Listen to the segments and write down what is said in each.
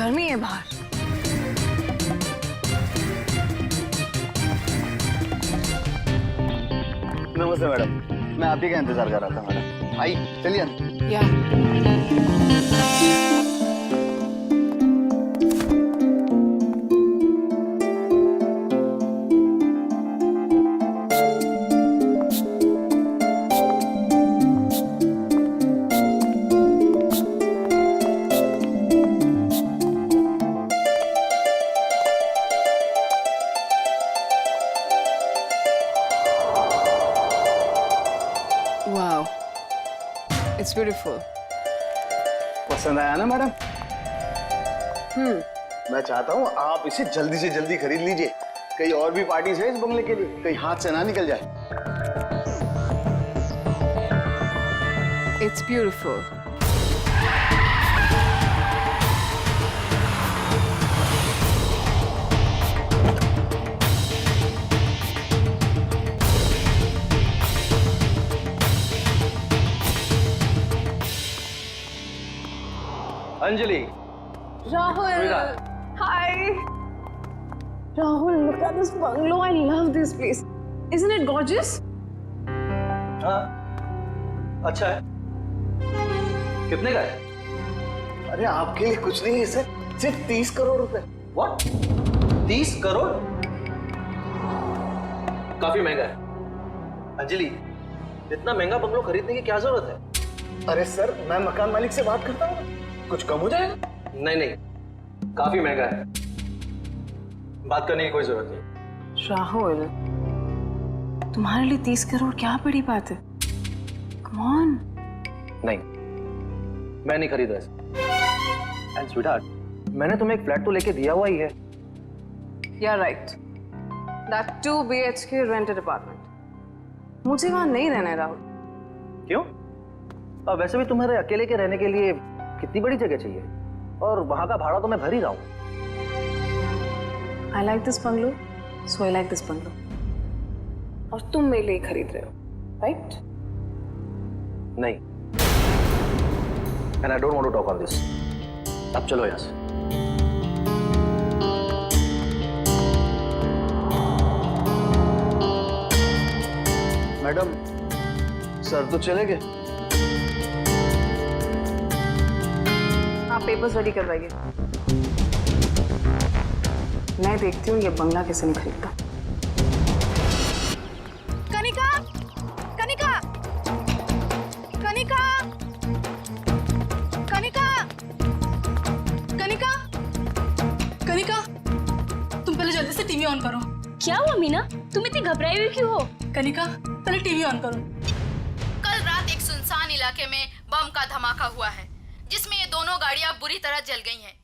गर्मी है बाहर। नमस्ते मैडम, मैं आप ही का इंतजार कर रहा था मैडम। आई चलिए अंदर। या वाओ, इट्स ब्यूटीफुल। पसंद आया ना मैडम? मैं चाहता हूँ आप इसे जल्दी से जल्दी खरीद लीजिए। कई और भी पार्टीज है इस बंगले के लिए, कहीं हाथ से ना निकल जाए। It's beautiful. Anjali, Rahul, hi. Rahul, look at this bungalow. I love this place. Isn't it gorgeous? हाँ, अच्छा है। कितने का है? अरे आपके लिए कुछ नहीं है सर, सिर्फ 30 करोड़ रुपए। What? 30 करोड़? काफी महंगा है। अंजलि, इतना महंगा बंगलो खरीदने की क्या जरूरत है? अरे सर, मैं मकान मालिक से बात करता हूँ, कुछ कम हो जाएगा। नहीं, काफी महंगा है। बात करने की कोई जरूरत नहीं। राहुल, तुम्हारे लिए 30 करोड़ क्या बड़ी बात है? Come on. नहीं, मैं नहीं खरीद रहा। एंड स्वीटहार्ट, मैंने तुम्हें एक फ्लैट तो लेके दिया हुआ ही है। You're right. That 2 BHK rented apartment. मुझे वहां नहीं रहना है राहुल। क्यों? वैसे भी तुम्हारे अकेले के रहने के लिए कितनी बड़ी जगह चाहिए, और वहां का भाड़ा तो मैं भर ही रहा हूँ। I like this bungalow, so I like this bungalow. और तुम मेरे लिए खरीद रहे हो, right? नहीं, and I don't want to talk on this. अब चलो यहाँ से। मैडम, सर तो चले गए। आप पेपर्स रेडी करवाइए। मैं देखती हूँ ये बंगला कैसे नहीं खरीदता। कनिका, कनिका, कनिका, कनिका, कनिका, कनिका, तुम पहले जल्दी से टीवी ऑन करो। क्या हुआ मीना, तुम इतनी घबराई हुई क्यों हो? कनिका, पहले टीवी ऑन करो। कल रात एक सुनसान इलाके में बम का धमाका हुआ है, जिसमें ये दोनों गाड़ियां बुरी तरह जल गई हैं।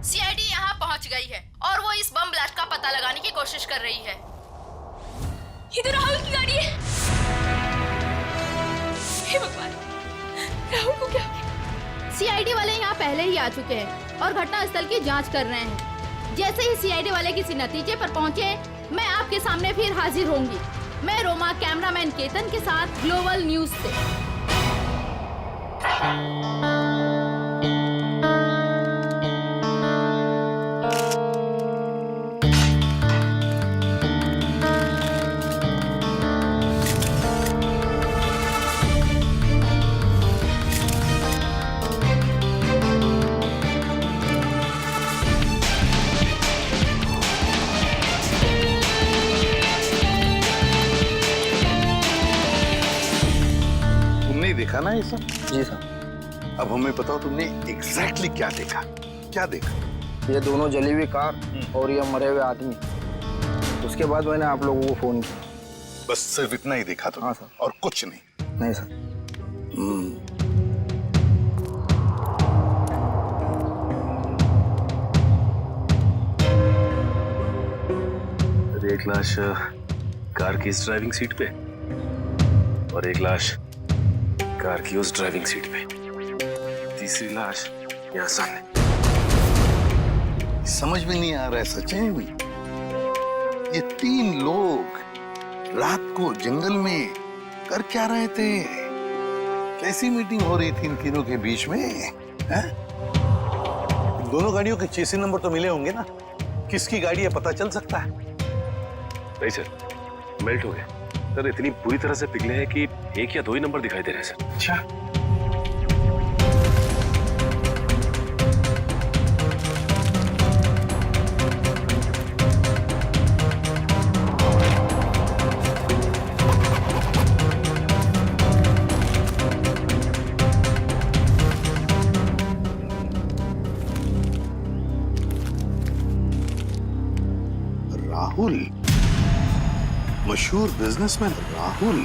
सीआईडी यहां पहुंच गई है और वो इस बम ब्लास्ट का पता लगाने की कोशिश कर रही है। ये तो राहुल की गाड़ी है। हे भगवान, राहुल को क्या? सीआईडी वाले यहां पहले ही आ चुके हैं और घटनास्थल की जांच कर रहे हैं। जैसे ही सीआईडी वाले किसी नतीजे पर पहुंचे, मैं आपके सामने फिर हाजिर होंगी। मैं रोमा, कैमरामैन केतन के साथ ग्लोबल न्यूज से। देखा ना ये सब? जी सर। अब हमें बताओ तुमने एग्जैक्टली क्या देखा? क्या देखा? ये दोनों जली हुई कार और ये मरे हुए आदमी। उसके बाद मैंने आप लोगों को फोन किया। बस सिर्फ इतना ही देखा तुमने? हाँ सर। और कुछ नहीं? नहीं सर। एक लाश कार की इस ड्राइविंग सीट पे और एक लाश कार की उस ड्राइविंग सीट पे, तीसरी लाश यहाँ सामने। समझ में नहीं आ रहा है सचिन, ये 3 लोग रात को जंगल में कर क्या रहे थे? कैसी मीटिंग हो रही थी इन तीनों के बीच में? है? दोनों गाड़ियों के चेसी नंबर तो मिले होंगे ना? किसकी गाड़ी है पता चल सकता है? नहीं सर, मेल्ट हो गए सर, इतनी बुरी तरह से पिघले हैं कि एक या दो ही नंबर दिखाई दे रहे हैं सर। अच्छा, राहुल, मशहूर बिजनेसमैन राहुल।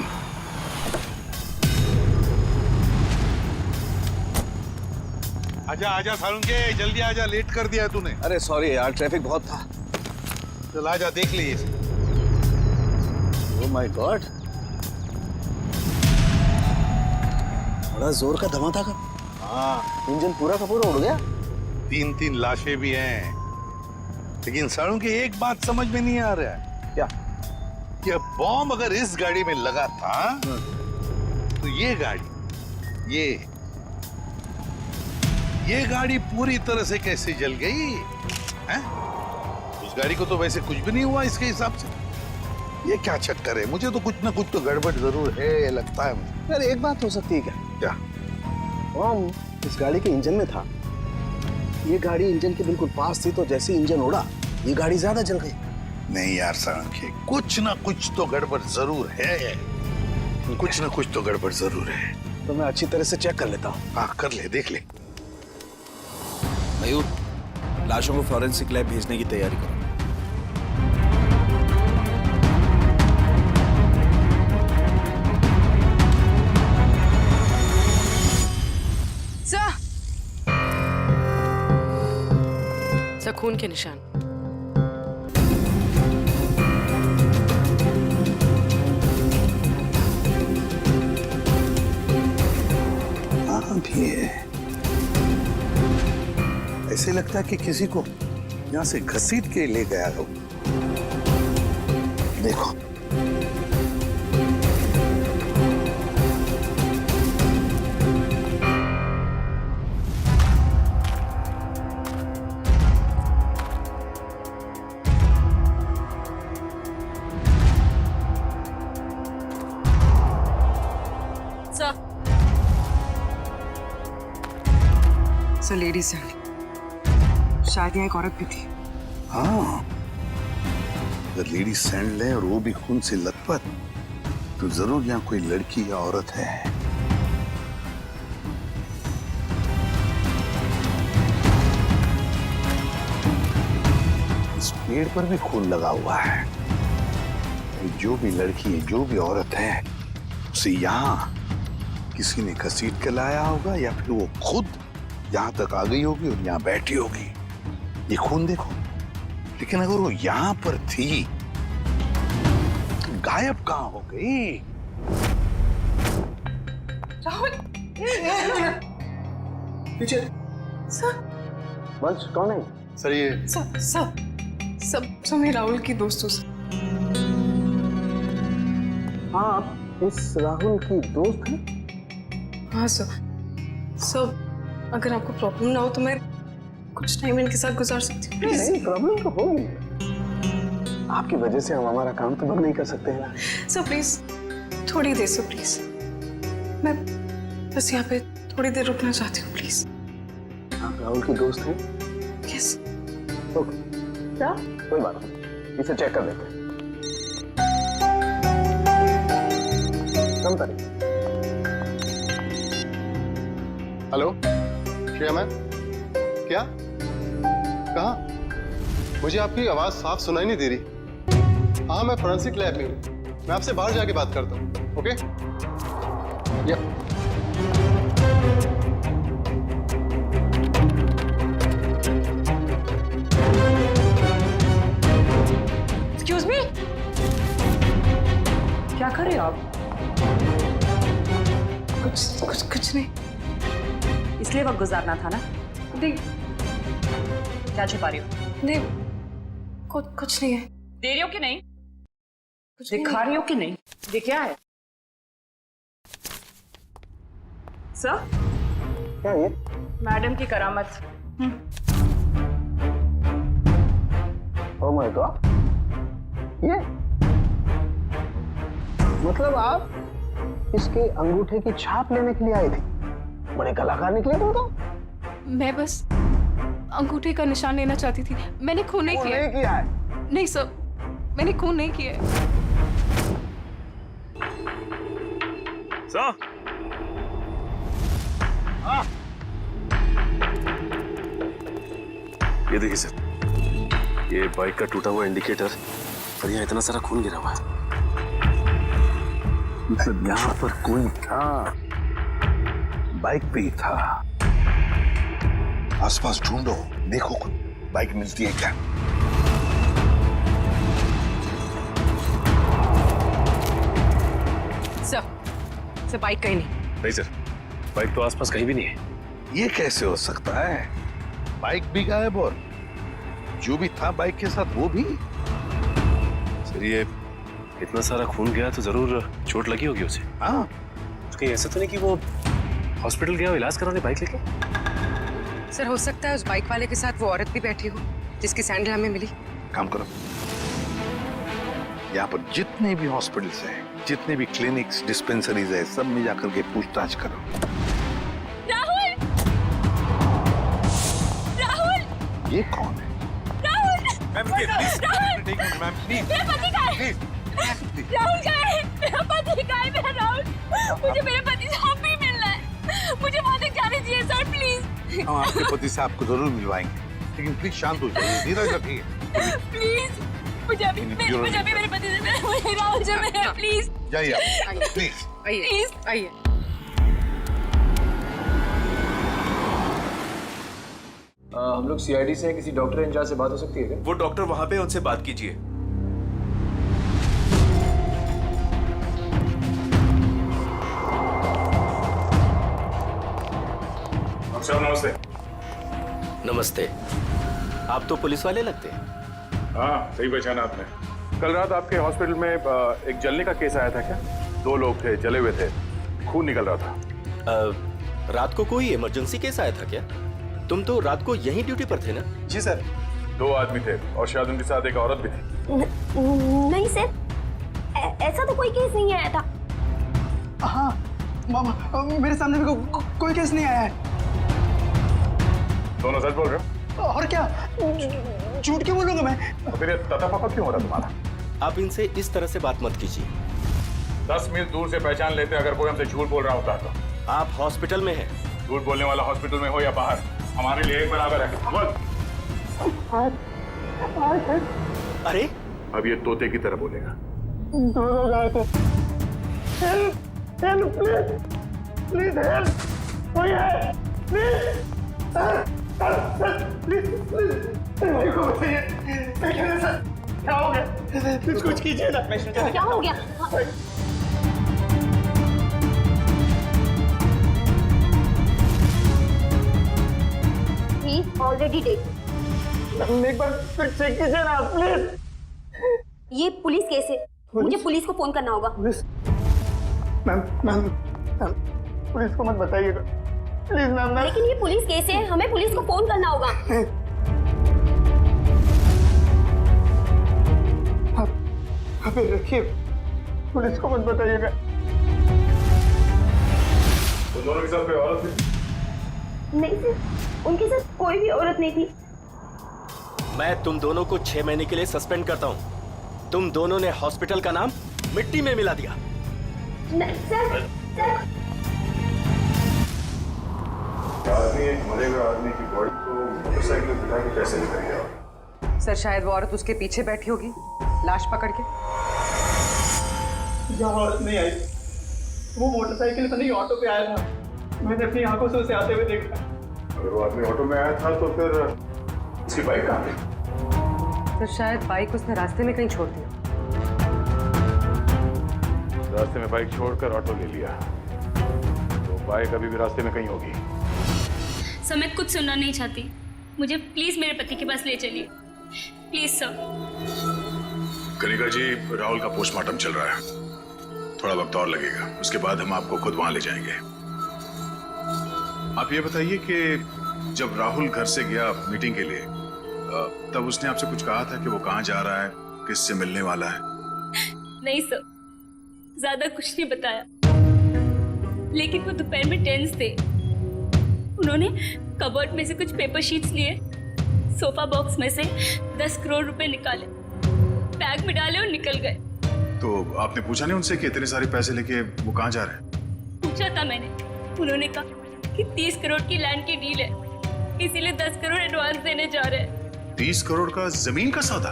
आजा आजा सालुंके, जल्दी आजा, लेट कर दिया तूने। अरे सॉरी यार, ट्रैफिक बहुत था। चल आजा, देख लीजिए। ओह माय गॉड, बड़ा जोर का धमाका था। हाँ, इंजन पूरा का पूरा उड़ गया। 3-3 लाशें भी हैं, लेकिन सालुंके एक बात समझ में नहीं आ रहा है। क्या? कि बॉम्ब अगर इस गाड़ी में लगा था तो ये गाड़ी, ये गाड़ी पूरी तरह से कैसे जल गई हैं? उस गाड़ी को तो वैसे कुछ भी नहीं हुआ इसके हिसाब से। ये क्या चक्कर है? मुझे तो कुछ ना कुछ तो गड़बड़ जरूर है, लगता है मुझे। यार एक बात हो सकती है क्या? क्या? बॉम्ब इस गाड़ी के इंजन में था। ये गाड़ी इंजन के बिल्कुल पास थी, तो जैसे इंजन उड़ा ये गाड़ी ज्यादा जल गई। नहीं यार सालुंके, कुछ ना कुछ तो गड़बड़ जरूर है, कुछ ना कुछ तो गड़बड़ जरूर है। तो मैं अच्छी तरह से चेक कर लेता हूँ। हाँ कर ले, देख ले। मयूर, लाशों को फॉरेंसिक लैब भेजने की तैयारी करो। सर, खून के निशान। हाँ भी है, ऐसे लगता है कि किसी को यहाँ से घसीट के ले गया हो। देखो, सर, लेडीज हैं, शायद यहाँ एक औरत भी थी। हाँ, अगर लेडी सैंडल है और वो भी खून से लथपथ, तो जरूर यहाँ कोई लड़की या औरत है। इस पेड़ पर भी खून लगा हुआ है। जो भी लड़की है, जो भी औरत है, उसे यहाँ किसी ने घसीट के लाया होगा, या फिर वो खुद यहाँ तक आ गई होगी और यहाँ बैठी होगी। ये खून देखो, लेकिन अगर वो यहाँ पर थी तो गायब कहाँ हो गई? राहुल, पीछे सर, वंश कौन है? सर ये सब मेरे राहुल की दोस्तों से। हाँ, आप इस राहुल की दोस्त हैं? हाँ सर, अगर आपको प्रॉब्लम ना हो तो मैं कुछ टाइम इनके साथ गुजार सकती हूँ। नहीं, प्रॉब्लम तो होगी। आपकी वजह से हम हमारा काम तो बंद नहीं कर सकते हैं ना। सर प्लीज, थोड़ी देर से प्लीज, मैं बस यहाँ पे थोड़ी देर रुकना चाहती हूँ प्लीज। आप राहुल की दोस्त हैं? यस। ओके, क्या? कोई बात नहीं, इसे चेक कर लेते हैं। हेलो, श्रेया मैम, क्या? कहाँ? मुझे आपकी आवाज साफ सुनाई नहीं दे रही। हाँ, मैं फोरेंसिक लैब में हूँ, मैं आपसे बाहर जाके बात करता हूँ। ओके? एक्सक्यूज मी, क्या कर रहे हो आप? कुछ नहीं। इसलिए वक्त गुजारना था ना? नहीं, क्या छुपा रही हो? नहीं, कुछ नहीं है। दे रही हो कि नहीं? कुछ दिखा रही हो कि नहीं? ये क्या है? सर, क्या ये? मैडम की करामत। है तो आप ये मतलब आप इसके अंगूठे की छाप लेने के लिए आए थे? बड़े कलाकार निकले तुम तो। मैं बस अंगूठे का निशान लेना चाहती थी। मैंने खून नहीं किया। नहीं किया है? नहीं सर, मैंने खून नहीं किया है। सर, ये देखिए सर, ये बाइक का टूटा हुआ इंडिकेटर और यहाँ इतना सारा खून गिरा हुआ है। मतलब यहाँ पर कोई था, बाइक पे ही था। आसपास ढूंढो, देखो कुछ बाइक मिलती है क्या? सर बाइक कहीं नहीं सर, बाइक तो आसपास कहीं भी नहीं है। ये कैसे हो सकता है? बाइक भी गायब और जो भी था बाइक के साथ वो भी। सर ये इतना सारा खून गया तो जरूर चोट लगी होगी उसे। हाँ, कहीं ऐसा तो नहीं कि वो हॉस्पिटल गया हो इलाज कराने बाइक लेके? सर हो सकता है उस बाइक वाले के साथ वो औरत भी बैठी हो जिसकी सैंडल हमें मिली। काम करो, यहाँ पर जितने भी हॉस्पिटल्स हैं, जितने भी क्लिनिक्स, डिस्पेंसरीज है, सब में जाकर के पूछताछ करो। राहुल! राहुल! ये कौन है? राहुल! मेरा पति कहाँ है? राहुल कहाँ है? मेरा पति कहाँ है? मेरा राहुल! मुझे मेरे पति से अब भी मिलना है। मुझे वहां तक जाने दीजिए सर, प्लीज। हम आपके पति से आपको जरूर मिलवाएंगे, लेकिन प्लीज शांत हो जाइए, धीरज रखिए। प्लीज मुझे अभी मेरे पति से मिलना है। राहुल से मिलना, प्लीज। जाइए आप, प्लीज। आइए आइए। हम लोग सीआईडी से हैं, किसी डॉक्टर इंचार्ज से बात हो सकती है क्या? वो डॉक्टर वहां पे, उनसे बात कीजिए। नमस्ते। नमस्ते। आप तो पुलिस वाले लगते हैं। हाँ, सही पहचाना आपने। कल रात आपके हॉस्पिटल में एक जलने का केस आया था क्या? 2 लोग थे, जले हुए थे, खून निकल रहा था। रात को कोई इमरजेंसी केस आया था क्या? तुम तो रात को यहीं ड्यूटी पर थे ना? जी सर। 2 आदमी थे और शायद उनके साथ एक औरत भी थी। नहीं सर, ऐसा तो कोई केस नहीं आया था। हाँ मामा, मेरे सामने भी कोई केस नहीं आया है। दोनों सच बोल रहे हो? और क्या, झूठ क्यों बोलूंगा मैं? तो फिर ये तथा पापा क्यों हो रहा तुम्हारा? आप इनसे इस तरह से बात मत कीजिए। 10 मील दूर से पहचान लेते अगर कोई हमसे झूठ बोल रहा होता तो। आप हॉस्पिटल में हैं। झूठ बोलने वाला हॉस्पिटल में हो या बाहर, हमारे लिए एक बराबर है। बोल। अरे अब ये तोते की तरह बोलेगा। 2 लोग आए थे। हेल्प प्लीज, प्लीज हेल्प, कोई है? प्लीज प्लीज प्लीज मेरे को बताइए, क्या हो गया? प्लीज कुछ कीजिए ना। क्या हो गया? He's already dead. एक बार फिर चेक कीजिए ना प्लीज। ये पुलिस केस है, मुझे पुलिस को फोन करना होगा। पुलिस? मैम पुलिस को मत बताइएगा प्लीज मैम। लेकिन ये पुलिस केस है, हमें पुलिस को फोन करना होगा। आप रखिए, पुलिस को मत बताइएगा। तो दोनों के साथ कोई औरत थी? नहीं सर, उनके साथ कोई भी औरत नहीं थी। मैं तुम दोनों को 6 महीने के लिए सस्पेंड करता हूँ। तुम दोनों ने हॉस्पिटल का नाम मिट्टी में मिला दिया। नहीं सर, आदमी एक मरे हुए आदमी की बॉडी को मोटरसाइकिल में बिठा के कैसे लेकर गया? सर शायद वो औरत उसके पीछे बैठी होगी लाश पकड़ के। यहाँ औरत नहीं आई, वो मोटरसाइकिल पर नहीं ऑटो पे आया था। मैंने अपनी आंखों से उसे आते हुए देखा। अगर वो आदमी ऑटो में आया था तो फिर उसकी बाइक कहाँ थी? तो शायद बाइक उसने रास्ते में कहीं छोड़ दिया। रास्ते में बाइक छोड़कर ऑटो ले लिया, तो बाइक अभी भी रास्ते में कहीं होगी। सर मैं कुछ सुनना नहीं चाहती, मुझे प्लीज मेरे पति के पास ले चलिए, प्लीज सर। कनिका जी, राहुल का पोस्टमार्टम चल रहा है, थोड़ा वक्त और लगेगा, उसके बाद हम आपको खुद वहां ले जाएंगे। आप ये बताइए कि जब राहुल घर से गया मीटिंग के लिए तब उसने आपसे कुछ कहा था कि वो कहाँ जा रहा है, किससे मिलने वाला है? नहीं सर, ज्यादा कुछ नहीं बताया, लेकिन वो दोपहर में टेंस थे। उन्होंने कबर्ड में से कुछ पेपर शीट्स लिए, सोफा बॉक्स में से 10 करोड़ रुपए निकाले, बैग में डाले और निकल गए। तो आपने पूछा नहीं उनसे कि इतने सारे पैसे लेके वो कहाँ जा रहे हैं? पूछा था मैंने, उन्होंने कहा कि 30 करोड़ की लैंड की डील है, इसीलिए 10 करोड़ एडवांस देने जा रहे हैं। 30 करोड़ का जमीन का सौदा?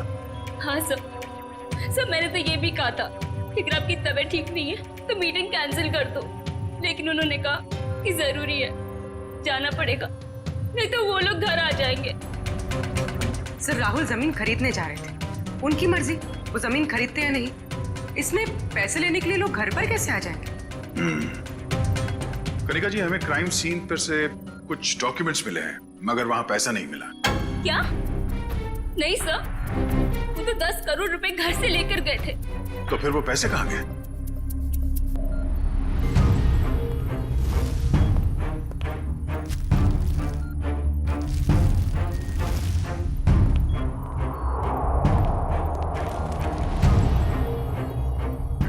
हाँ सर, मैंने तो ये भी कहा था कि अगर आपकी तबीयत ठीक नहीं है तो मीटिंग कैंसिल कर दो, लेकिन उन्होंने कहा कि जरूरी है, जाना पड़ेगा, नहीं तो वो लोग घर आ जाएंगे। सर राहुल जमीन खरीदने जा रहे थे, उनकी मर्जी, वो जमीन खरीदते या नहीं। इसमें पैसे लेने के लिए लोग घर पर कैसे आ जाएंगे? कनिका जी, हमें क्राइम सीन पर से कुछ डॉक्यूमेंट्स मिले हैं, मगर वहां पैसा नहीं मिला। क्या? नहीं सर, वो तो 10 करोड़ रुपए घर से लेकर गए थे। तो फिर वो पैसे कहाँ गए?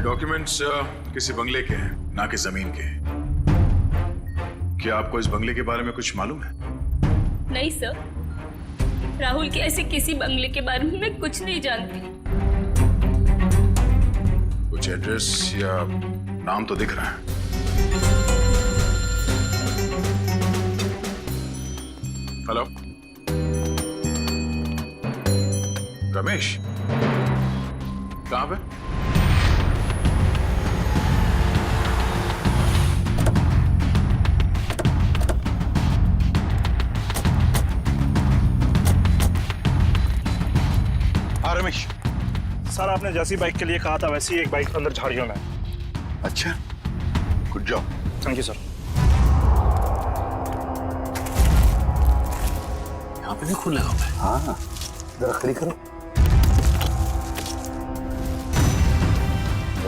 डॉक्यूमेंट्स किसी बंगले के हैं, ना कि जमीन के। क्या आपको इस बंगले के बारे में कुछ मालूम है? नहीं सर, राहुल के ऐसे किसी बंगले के बारे में मैं कुछ नहीं जानती। कुछ एड्रेस या नाम तो दिख रहा है। हेलो, रमेश, कहाँ पे? रमेश सर, आपने जैसी बाइक के लिए कहा था वैसी एक बाइक अंदर झाड़ियों में। अच्छा, good job. Thank you sir. यहाँ पे भी खून लगा हुआ है। हाँ, जरा खड़ी करो।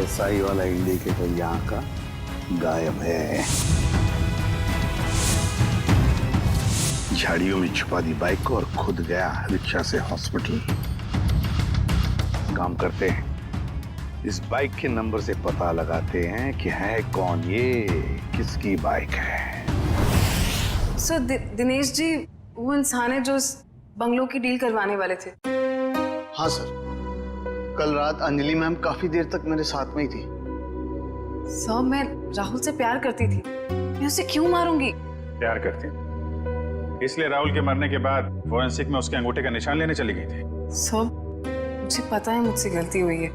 एसआई वाला इंडिकेटर यहाँ का गायब है। झाड़ियों में छुपा दी बाइक को और खुद गया रिक्शा से हॉस्पिटल। काम करते हैं, इस बाइक के नंबर से पता लगाते हैं कि है कौन ये, किसकी बाइक है। सर दिनेश जी वो इंसान है जो इस बंगलों की डील करवाने वाले थे। हाँ सर, कल रात अंजलि मैम काफी देर तक मेरे साथ में ही थी। सर मैं राहुल से प्यार करती थी, मैं उसे क्यों मारूंगी? प्यार करती, इसलिए राहुल के मरने के बाद फोरेंसिक में उसके अंगूठे का निशान लेने चली गई थी। सर मुझे पता है मुझसे गलती हुई है,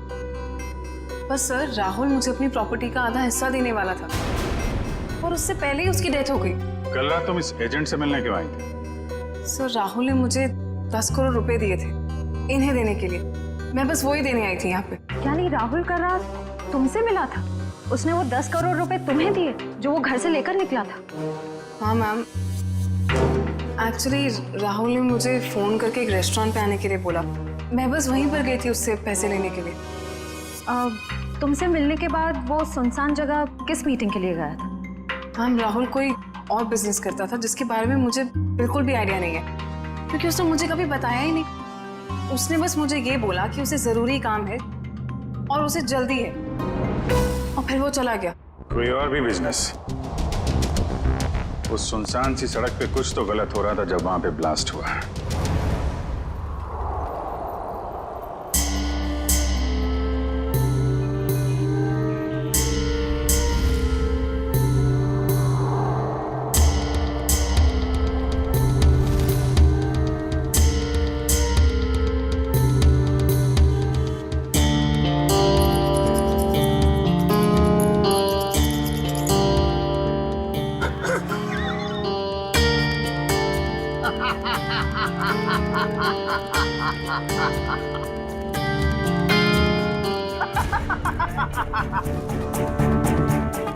पर सर राहुल मुझे अपनी प्रॉपर्टी का आधा हिस्सा देने वाला था और उससे पहले ही उसकी डेथ हो गई। कल रात तुम इस एजेंट से मिलने क्यों आई थी? सर राहुल ने मुझे 10 करोड़ रुपए दिए थे इन्हें देने के लिए, मैं बस वही देने आई थी यहाँ पे। क्या नहीं राहुल का रात तुमसे मिला था? उसने वो 10 करोड़ रुपए तुम्हें दिए जो वो घर से लेकर निकला था? हाँ मैम, एक्चुअली राहुल ने मुझे फोन करके एक रेस्टोरेंट पे आने के लिए बोला, मैं बस वहीं पर गई थी उससे पैसे लेने के लिए। तुमसे मिलने के बाद वो सुनसान जगह किस मीटिंग के लिए गया था? मैम राहुल कोई और बिजनेस करता था जिसके बारे में मुझे बिल्कुल भी आइडिया नहीं है, क्योंकि उसने मुझे कभी बताया ही नहीं। उसने बस मुझे ये बोला कि उसे जरूरी काम है और उसे जल्दी है, और फिर वो चला गया। कोई और भी बिजनेस? उस सुनसान सी सड़क पे कुछ तो गलत हो रहा था जब वहां पे ब्लास्ट हुआ।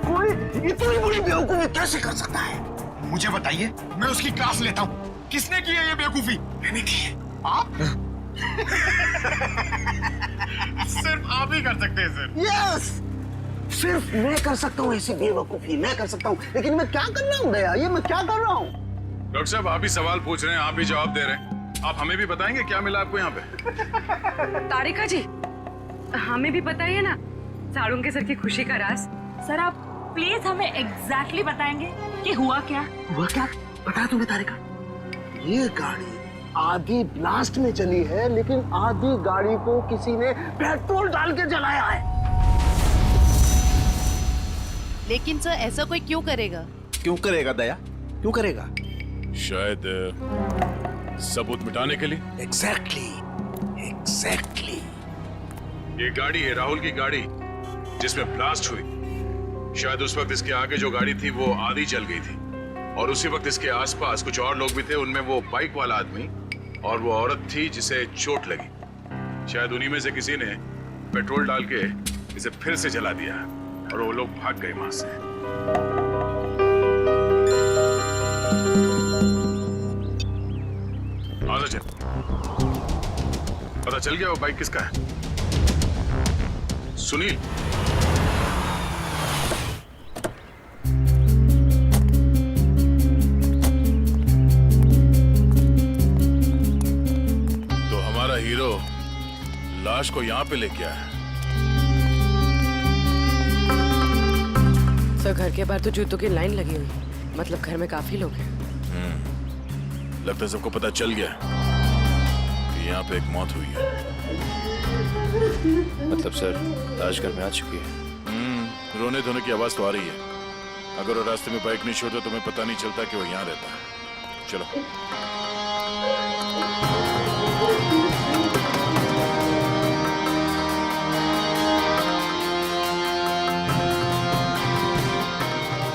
कोई इतनी बड़ी बेवकूफी कैसे कर सकता है? मुझे बताइए, मैं उसकी क्लास लेता हूँ। किसने की है ये बेवकूफी? मैंने की है। आप? सिर्फ आप ही कर सकते हैं सर। यस, सिर्फ मैं कर सकता हूँ ऐसी बेवकूफी, मैं कर सकता हूँ। लेकिन मैं क्या कर रहा हूँ दया, ये मैं क्या कर रहा हूँ? डॉक्टर साहब, आप ही सवाल पूछ रहे हैं, आप ही जवाब दे रहे हैं। आप हमें भी बताएंगे क्या मिला आपको यहाँ पे? तारिका जी, हमें भी बताइए ना साड़ू के सर की खुशी का राज। सर आप प्लीज हमें एग्जैक्टली बताएंगे कि हुआ क्या? हुआ क्या बताया तुम्हें तारिका? ये गाड़ी आधी ब्लास्ट में चली है, लेकिन आधी गाड़ी को किसी ने पेट्रोल डाल के जलाया है। लेकिन सर ऐसा कोई क्यों करेगा? क्यों करेगा दया, क्यों करेगा? शायद सबूत मिटाने के लिए। एग्जैक्टली। ये गाड़ी है राहुल की गाड़ी जिसमें ब्लास्ट हुई। शायद उस वक्त इसके आगे जो गाड़ी थी वो आधी जल गई थी, और उसी वक्त इसके आसपास कुछ और लोग भी थे। उनमें वो बाइक वाला आदमी और वो औरत थी जिसे चोट लगी। शायद उन्हीं में से किसी ने पेट्रोल डाल के इसे फिर से जला दिया और वो लोग भाग गए वहां से। आजा चल, पता चल गया वो बाइक किसका है? सुनील। तो हमारा हीरो लाश को यहाँ पे लेके आया। सर घर के बाहर तो जूतों की लाइन लगी हुई, मतलब घर में काफी लोग हैं। लगता है सबको पता चल गया कि यहाँ पे एक मौत हुई है। मतलब सर लाश घर में आ चुकी है। रोने धोने की आवाज तो आ रही है। अगर वो रास्ते में बाइक नहीं छोड़ता तो हमें पता नहीं चलता कि वो यहाँ रहता है। चलो।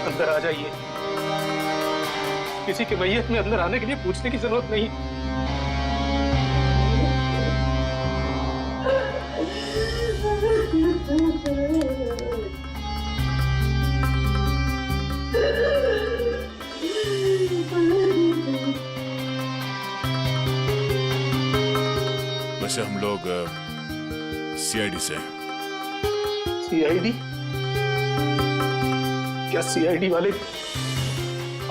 अंदर आ जाइए। किसी के मैयत में अंदर आने के लिए पूछने की जरूरत नहीं। वैसे हम लोग सीआईडी से हैं। सीआईडी? क्या सीआईडी वाले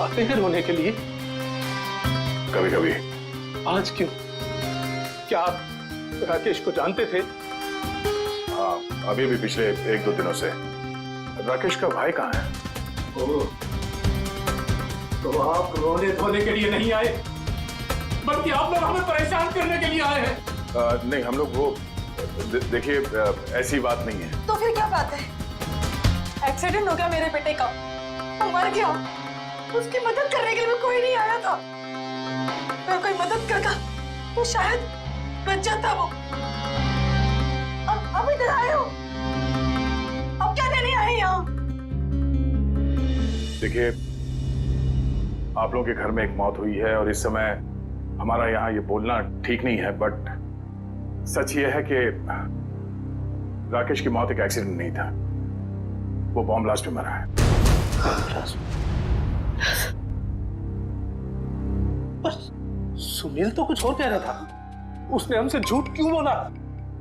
आते हैं रोने के लिए? कभी कभी। आज क्यों? क्या आप राकेश को जानते थे? हाँ, अभी भी पिछले 1-2 दिनों से। राकेश का भाई कहाँ है? तो आप रोने धोने के लिए नहीं आए, बल्कि आप लोग हमें परेशान करने के लिए आए हैं। नहीं, हम लोग वो देखिए ऐसी बात नहीं है। तो फिर क्या बात है? एक्सीडेंट हो गया मेरे बेटे का, वो मर गया। उसकी मदद करने के लिए कोई नहीं आया था। अगर कोई मदद करता तो शायद बच जाता वो। अब इधर आए हो, अब क्या लेने आए यहाँ? देखिए, आप लोगों के घर में एक मौत हुई है और इस समय हमारा यहाँ ये बोलना ठीक नहीं है, बट सच ये है कि राकेश की मौत एक एक्सीडेंट नहीं था, वो बॉम्ब ब्लास्ट में मरा है। सुनील तो कुछ और कह रहा था, उसने हमसे झूठ क्यों बोला?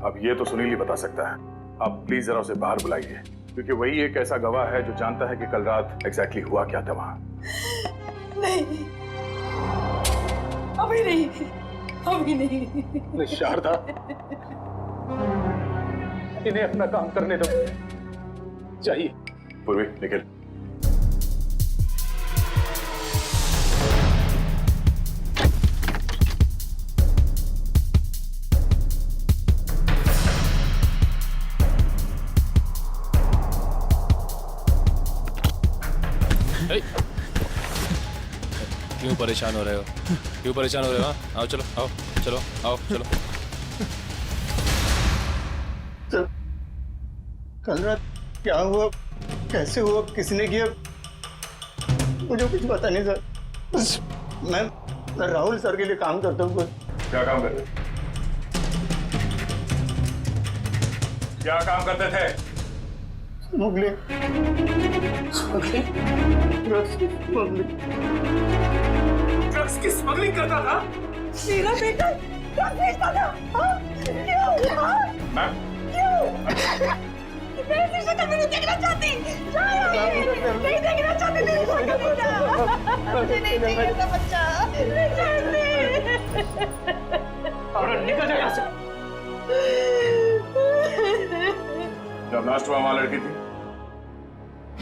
अब ये तो सुनील ही बता सकता है। आप प्लीज जरा उसे बाहर बुलाइए, क्योंकि वही एक ऐसा गवाह है जो जानता है कि कल रात एग्जैक्टली हुआ क्या था वहां। नहीं, अभी नहीं। शारदा, इन्हें अपना काम करने दो। चाहिए। पूर्वी, निकल। क्यों परेशान हो रहे हो? क्यों परेशान हो रहे हो? आओ चलो, आओ चलो, आओ चलो। सर, कल रात क्या हुआ, कैसे हुआ, किसने किया, मुझे कुछ पता नहीं सर। बस मैं राहुल सर के लिए काम करता हूँ। क्या काम करते? क्या काम करते थे? स्मगलिंग। ड्रग्स की स्मगलिंग करता था? मेरा बेटा ड्रग्स बेचता था? मैम, मैं इसे शक्ल में नहीं देखना चाहती। नहीं देखना चाहती मेरी शक्ल में। मुझे नहीं चाहिए ऐसा बच्चा। निकल जा यहाँ से। जब लास्ट हुआ वहां लड़की थी।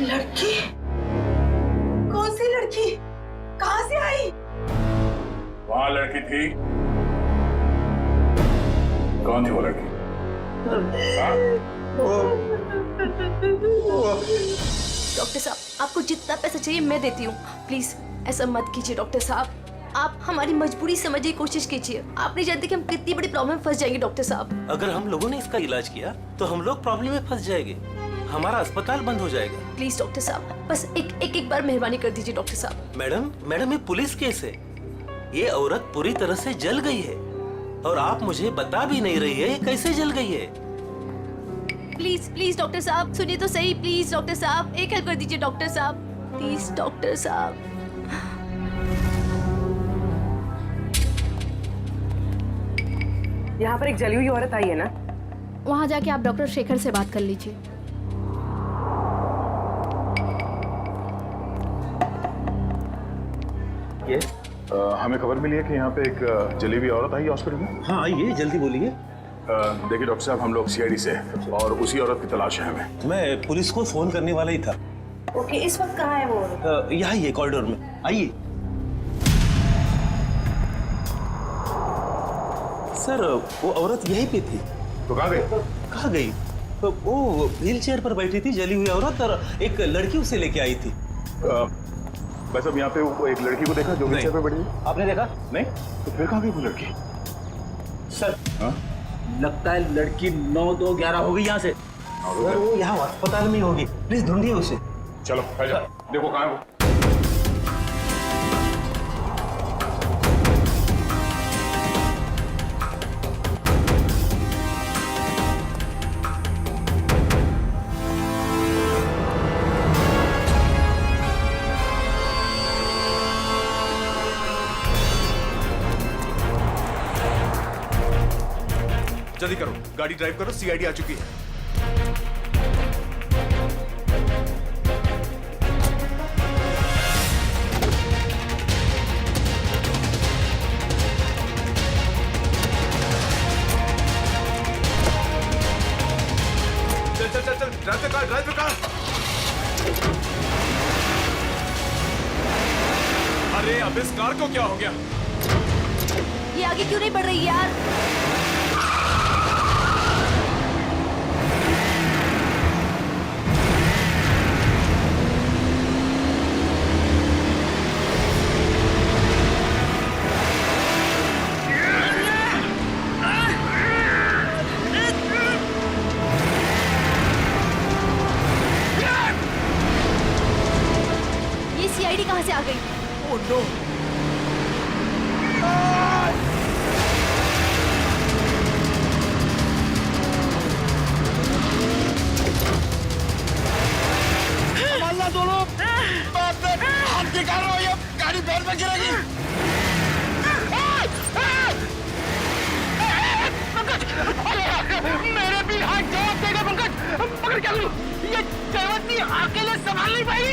लड़की? कौन सी लड़की? कहाँ से आई? वहां लड़की थी। कौन थी वो लड़की? डॉक्टर साहब, आपको जितना पैसा चाहिए मैं देती हूँ। प्लीज ऐसा मत कीजिए डॉक्टर साहब। आप हमारी मजबूरी समझने की कोशिश कीजिए। आप नहीं जानते कि हम कितनी बड़ी प्रॉब्लम में फंस जाएंगे डॉक्टर साहब। अगर हम लोगों ने इसका इलाज किया तो हम लोग प्रॉब्लम में फंस जाएंगे, हमारा अस्पताल बंद हो जाएगा। प्लीज डॉक्टर साहब, बस एक बार मेहरबानी कर दीजिए डॉक्टर साहब। मैडम ये पुलिस केस है। ये औरत पूरी तरह से जल गई है और आप मुझे बता भी नहीं रही है ये कैसे जल गई है। प्लीज डॉक्टर साहब सुनिए तो सही। प्लीज डॉक्टर साहब एक हेल्प कर दीजिए डॉक्टर साहब। प्लीज डॉक्टर साहब। यहाँ पर एक जली हुई औरत आई है ना? वहाँ जाके आप डॉक्टर शेखर से बात कर लीजिए। हमें खबर मिली है कि यहाँ पे एक जली हुई औरत आई हॉस्पिटल में। हाँ आइए, जल्दी बोलिए। देखिए डॉक्टर साहब, हम लोग सीआईडी से हैं और उसी औरत की तलाश है हमें। मैं पुलिस को फोन करने वाला ही था। ओके, इस वक्त कहाँ है वो? यहाँ ही है कॉरिडोर में, आइए। सर वो औरत यहीं पे थी। तो कहाँ गई? कहाँ गई? वो व्हील चेयर पर बैठी थी जली हुई औरत, और एक लड़की उसे लेके आई थी। बस अब यहाँ पे वो एक लड़की को देखा जो व्हील चेयर पे बैठी थी। आपने देखा? नहीं। तो फिर कहाँ गई वो लड़की? सर लगता है लड़की 9-2-11 हो गई यहाँ से। सर वो यहाँ अस्पताल में होगी, प्लीज ढूंढिए उसे। चलो देखो कहाँ है वो। जल्दी करो, गाड़ी ड्राइव करो, सीआईडी आ चुकी है। चल, ड्राइव द कार। अरे अब इस कार को क्या हो गया? ये आगे क्यों नहीं बढ़ रही यार? ये सीआईडी कहाँ से आ गई? Oh no! दोनों हाथ निकालो, ये गाड़ी पैर में गिरेगी। पंकज, मेरे भी हाथ जवाब देगा पंकज। पकड़ क्या करूं? ये जयवंती अकेले संभाल नहीं पाई।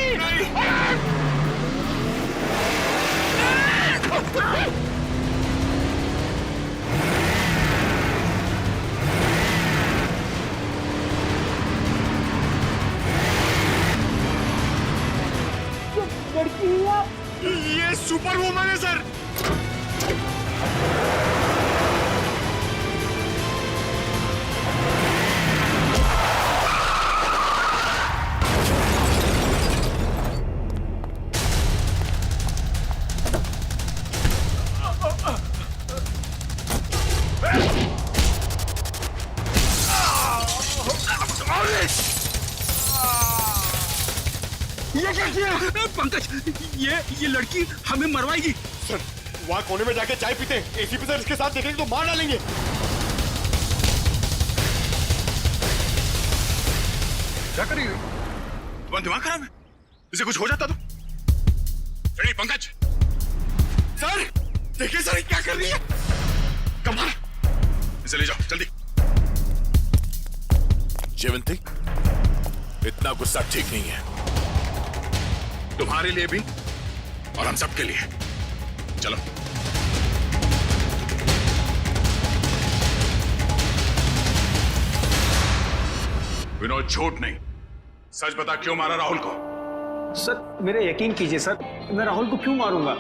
ये सुपर वुमन है सर। ये क्या किया? पंकज, ये लड़की हमें मरवाएगी। सर वहाँ कोने में जाके चाय पीते हैं, एसीपी सर इसके साथ देखेंगे तो मार डालेंगे। क्या करेंगे? तुम्हारा दिमाग खराब है? इसे कुछ हो जाता तो? नहीं पंकज, सर देखिए सर क्या कर रही है। कमाल, इसे ले जाओ जल्दी। जयवंती, इतना गुस्सा ठीक नहीं है, तुम्हारे लिए भी और हम सबके लिए। चलो। विनोद, झूठ नहीं, सच बता, क्यों मारा राहुल को? सर मेरे यकीन कीजिए सर, मैं राहुल को क्यों मारूंगा?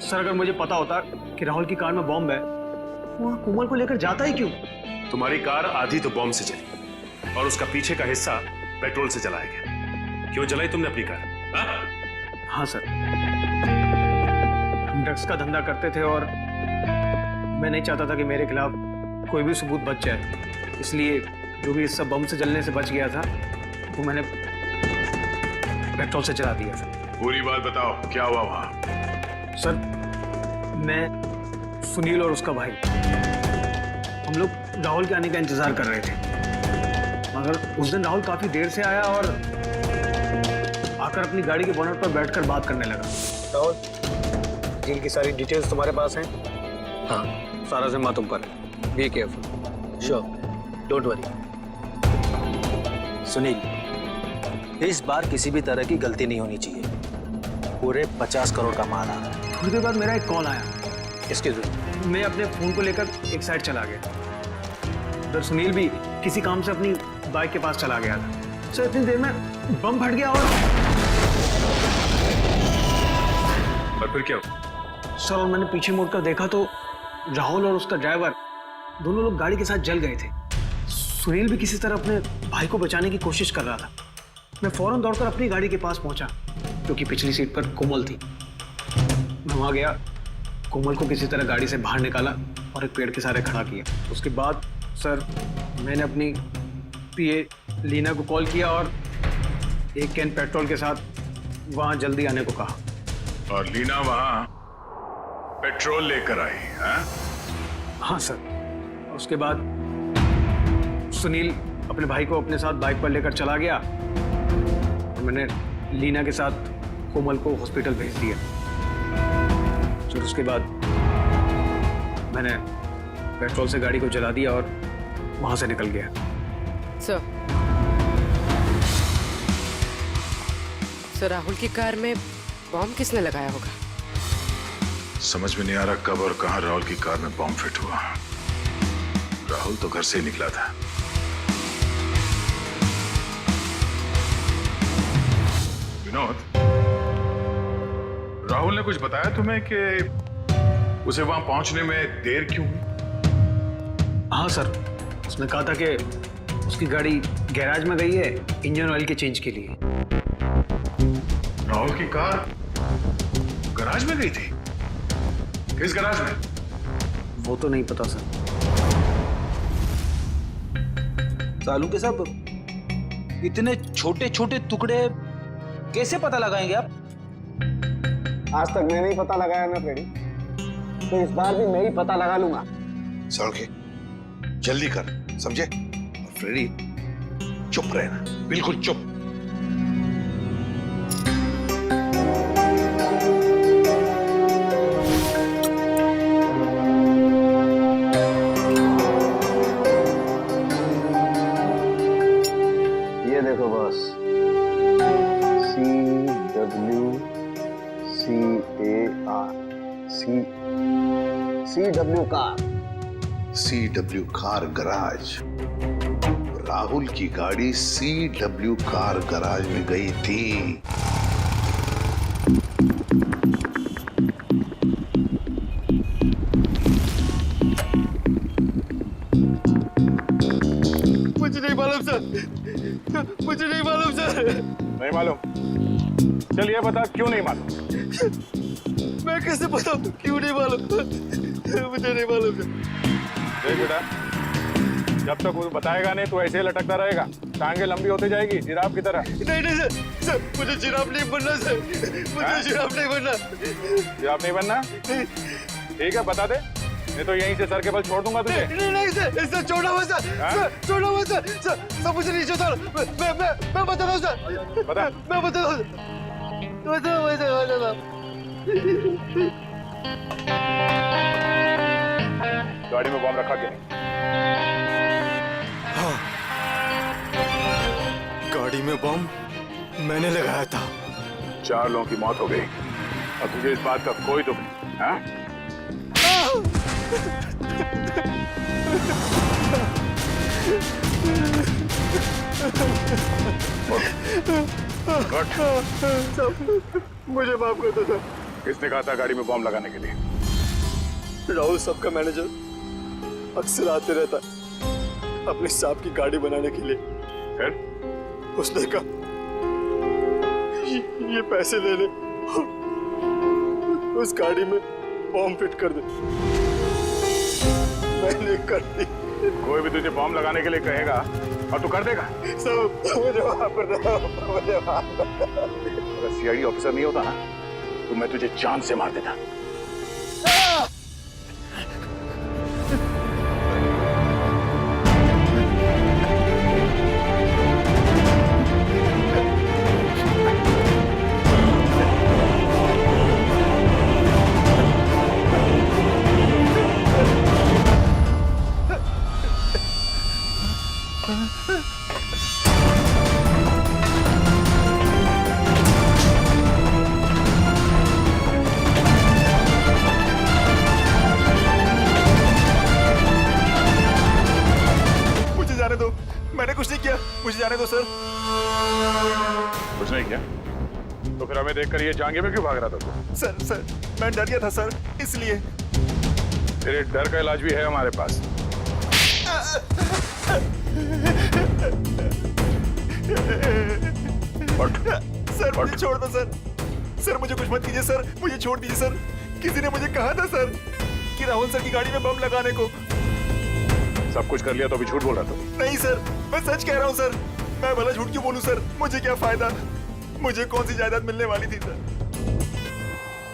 सर अगर मुझे पता होता कि राहुल की कार में बॉम्ब है, वहाँ कोमल को लेकर जाता ही क्यों? तुम्हारी कार आधी तो बॉम्ब से चली और उसका पीछे का हिस्सा पेट्रोल से जलाया गया। क्यों जलाई तुमने अपनी कार? हाँ सर, हम ड्रग्स का धंधा करते थे और मैं नहीं चाहता था कि मेरे खिलाफ कोई भी सबूत बच जाए, इसलिए जो भी हिस्सा बम से जलने से बच गया था वो मैंने पेट्रोल से जला दिया सर। पूरी बात बताओ, क्या हुआ वहां? सर मैं, सुनील और उसका भाई, हम लोग राहुल के आने का इंतजार कर रहे थे, मगर उस दिन राहुल काफी देर से आया और आकर अपनी गाड़ी के बोनट पर बैठकर बात करने लगा। राहुल, डील की सारी डिटेल्स तुम्हारे पास हैं? हाँ, सारा जिम्मा तुम पर है। Be careful. Sure, don't worry. Sunil, इस बार किसी भी तरह की गलती नहीं होनी चाहिए। पूरे 50 करोड़ का माल आ रहा है। थोड़ी देर बाद मेरा एक कॉल आया। इसके जरूर मैं अपने फोन को लेकर एक साइड चला गया। उधर सुनील भी किसी काम से अपनी बाइक के पास चला गया था। सर इतनी देर में बम फट गया और फिर क्या हुआ? सर और मैंने पीछे मुड़कर देखा तो राहुल और उसका ड्राइवर दोनों लोग गाड़ी के साथ जल गए थे। सुनील भी किसी तरह अपने भाई को बचाने की कोशिश कर रहा था। मैं फौरन दौड़कर अपनी गाड़ी के पास पहुंचा, क्योंकि पिछली सीट पर कोमल थी। मैं वहां गया, कोमल को किसी तरह गाड़ी से बाहर निकाला और एक पेड़ के सहारे खड़ा किया। उसके बाद सर मैंने अपनी पीए लीना को कॉल किया और एक कैन पेट्रोल के साथ वहां जल्दी आने को कहा। और लीना वहां पेट्रोल लेकर आई? हाँ सर। उसके बाद सुनील अपने भाई को अपने साथ बाइक पर लेकर चला गया और मैंने लीना के साथ कोमल को हॉस्पिटल भेज दिया। फिर उसके बाद मैंने पेट्रोल से गाड़ी को जला दिया और वहां से निकल गया। सर राहुल की कार में बॉम्ब किसने लगाया होगा? समझ में नहीं आ रहा कब और कहां राहुल की कार में बॉम्ब फिट हुआ। राहुल तो घर से ही निकला था। विनोद, राहुल ने कुछ बताया तुम्हें कि उसे वहां पहुंचने में देर क्यों हुई? हाँ सर, उसने कहा था कि उसकी गाड़ी गैराज में गई है इंजन ऑयल के चेंज के लिए। राहुल की कार गैराज में गई थी? किस गैराज में? वो तो नहीं पता सर। सालू के सब इतने छोटे छोटे टुकड़े कैसे पता लगाएंगे आप? आज तक मैंने ही पता लगाया ना फ्रेडी, तो इस बार भी मैं ही पता लगा लूंगा। सड़के जल्दी कर, समझे? और फ्रेडी चुप रहना, बिल्कुल चुप। ये देखो boss, CWCAR car. CW car garage. Rahul की गाड़ी CW कार गराज में गई थी। मुझे नहीं मालूम सर, मुझे नहीं मालूम सर। नहीं मालूम? चलिए बता, क्यों नहीं मालूम? मैं कैसे बताऊं क्यों नहीं मालूम? मुझे नहीं मालूम सर। देख बेटा, जब तक वो बताएगा नहीं तो ऐसे ही लटकता रहेगा, टांगे लंबी होती जाएगी जिराफ की तरह। नहीं सर, सर मुझे जिराफ नहीं बनना सर, मुझे जिराफ नहीं बनना। जिराफ नहीं बनना? ठीक है, बता दे, नहीं तो यहीं से सर के बल छोड़ दूंगा तुझे। नहीं सर, छोड़ो मत सर, छोड़ो मत सर, सर मुझे नहीं छोड़ो, मैं बता दूं सर, बता, मैं बता दूं, गाड़ी में बॉम्ब रखा क्या? हाँ, गाड़ी में बॉम्ब मैंने लगाया था। 4 लोगों की मौत हो गई और तुझे इस बात का कोई दुख नहीं, हाँ? मुझे माफ कर दो सर। किसने कहा था गाड़ी में बॉम्ब लगाने के लिए? राहुल सबका मैनेजर अक्सर आते रहता अपने साहब की गाड़ी बनाने के लिए। फिर उसने कहा ये पैसे ले ले, उस गाड़ी में बॉम्ब फिट कर दे। मैंने कर दी। कोई भी तुझे बॉम्ब लगाने के लिए कहेगा और तू कर देगा? सब मुझे माफ कर दो, मुझे माफ कर दो। अगर सीआईडी ऑफिसर नहीं होता ना तो मैं तुझे जान से मार देता। मैंने कुछ नहीं किया, मुझे जाने दो सर। कुछ नहीं किया तो फिर हमें देखकर ये जांघे में क्यों भाग रहा था तू? सर मैं डर गया था सर, इसलिए। तेरे डर का इलाज भी है हमारे पास। सर मुझे छोड़ दो सर। सर मुझे कुछ मत कीजिए सर, मुझे छोड़ दीजिए सर। किसी ने मुझे कहा था सर कि राहुल सर की गाड़ी में बम लगाने को। सब कुछ कर लिया तो अभी झूठ बोल रहा था? नहीं सर, मैं सच कह रहा हूँ सर। मैं भला झूठ क्यों बोलूं सर, मुझे क्या फायदा। मुझे कौन सी जायदाद मिलने वाली थी सर।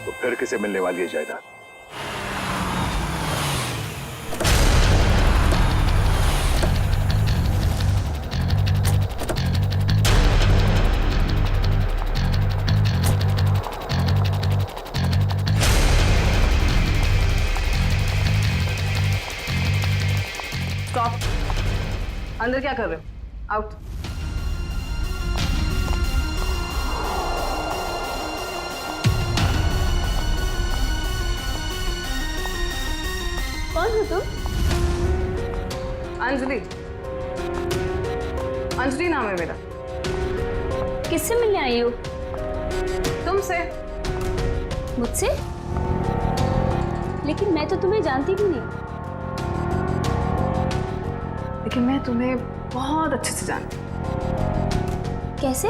तो फिर किसे मिलने वाली है जायदाद? स्टॉप। अंदर क्या कर रहे हो? आउट। कौन हो तुम? अंजलि। अंजलि नाम है मेरा। किससे मिलने आई हो? तुमसे। मुझसे? लेकिन मैं तो तुम्हें जानती भी नहीं। लेकिन मैं तुम्हें बहुत अच्छे से जानती हूँ। कैसे?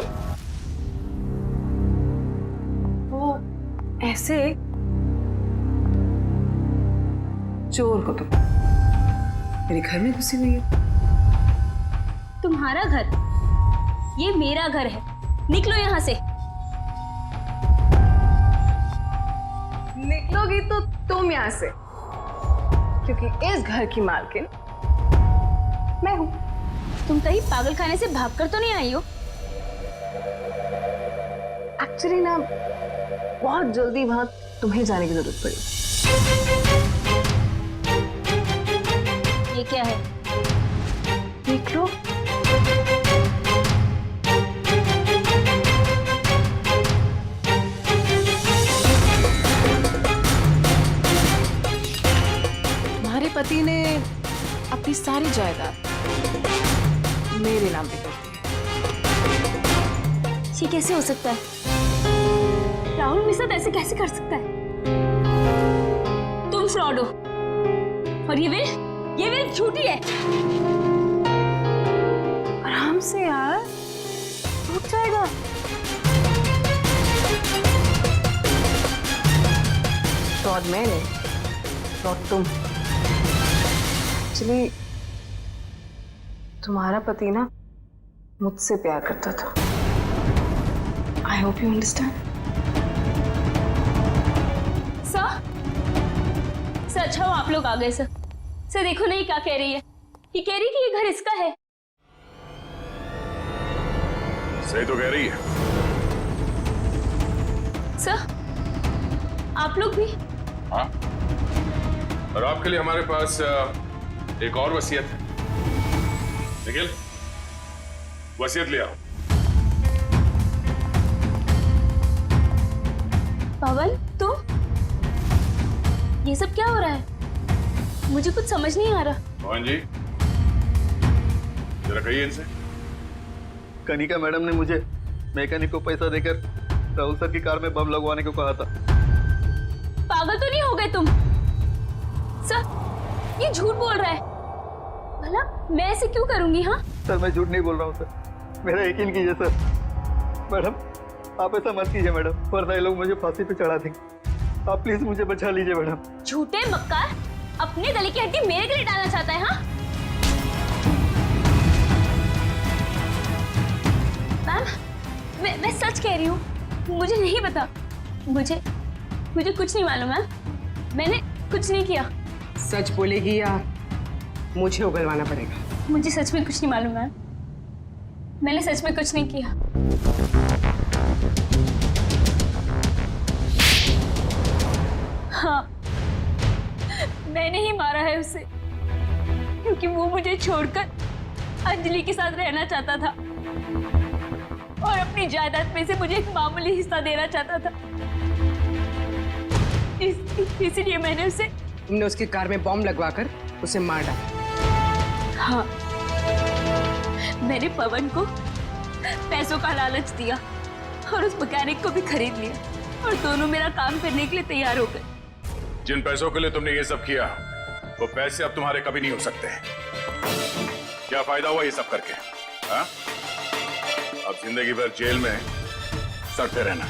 वो ऐसे चोर को तुम मेरे घर में घुसी हुई है। तुम्हारा घर? ये मेरा घर है, निकलो यहाँ से। निकलोगी तो तुम यहाँ से, क्योंकि इस घर की मालकिन मैं हूँ। तुम कहीं पागलखाने से भागकर तो नहीं आई हो? एक्चुअली ना बहुत जल्दी वहां तुम्हें जाने की जरूरत पड़ी। ये क्या है? देख लो। तुम्हारे पति ने अपनी सारी जायदाद मेरे नाम पे कर दी। ये कैसे हो सकता है? राहुल मेरे साथ ऐसे कैसे कर सकता है? तुम फ्रॉड हो और ये विल झूठी है। आराम से यार, टूट जाएगा। फ्रॉड मैंने, फ्रॉड तुम। एक्चुअली तुम्हारा पति ना मुझसे प्यार करता था। I hope you understand. Sir अच्छा हो आप लोग आ गए। सर देखो नहीं क्या कह रही है। ये कह रही कि ये घर इसका है। सही तो कह रही है। सर आप लोग भी? हाँ, और आपके लिए हमारे पास एक और वसीयत है। निखिल, वसीयत ले आओ। पवन, तुम? ये सब क्या हो रहा है? मुझे कुछ समझ नहीं आ रहा। मोहन जी, जरा कहिए इनसे। कनिका मैडम ने मुझे मैकेनिक को पैसा देकर राहुल सर की कार में बम लगवाने को कहा था। पागल तो नहीं हो गए तुम? सर, ये झूठ बोल रहा है। भला मैं ऐसे क्यों करूंगी? हाँ सर, मैं झूठ नहीं बोल रहा हूँ सर, मेरा यकीन कीजिए सर। मैडम, आप ऐसा मत कीजिए मैडम, वरना ये लोग मुझे फांसी पे चढ़ा देंगे। आप प्लीज मुझे बचा लीजिए मैडम। झूठे मक्कार, अपने गले की हड्डी मेरे गले डालना चाहता है? हाँ मैम, मैं सच कह रही हूँ, मुझे नहीं पता। मुझे कुछ नहीं मालूम मैम, मैंने कुछ नहीं किया। सच बोलेगी या मुझे उगलवाना पड़ेगा? मुझे सच में कुछ नहीं मालूम मैम, मैंने सच में कुछ नहीं किया। हाँ, मैंने ही मारा है उसे, क्योंकि वो मुझे छोड़कर अंजलि के साथ रहना चाहता था और अपनी जायदाद में से मुझे एक मामूली हिस्सा देना चाहता था। इसलिए मैंने उसे... तुमने उसकी कार में बॉम्ब लगवाकर उसे मार डाला? हाँ, मैंने पवन को पैसों का लालच दिया और उस मैकेनिक को भी खरीद लिया और दोनों मेरा काम करने के लिए तैयार हो गए। जिन पैसों के लिए तुमने ये सब किया, वो पैसे अब तुम्हारे कभी नहीं हो सकते। क्या फायदा हुआ ये सब करके? हाँ? अब जिंदगी भर जेल में सड़ते रहना।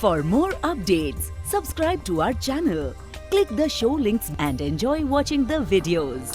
For more updates, subscribe to our channel, click the show links and enjoy watching the videos.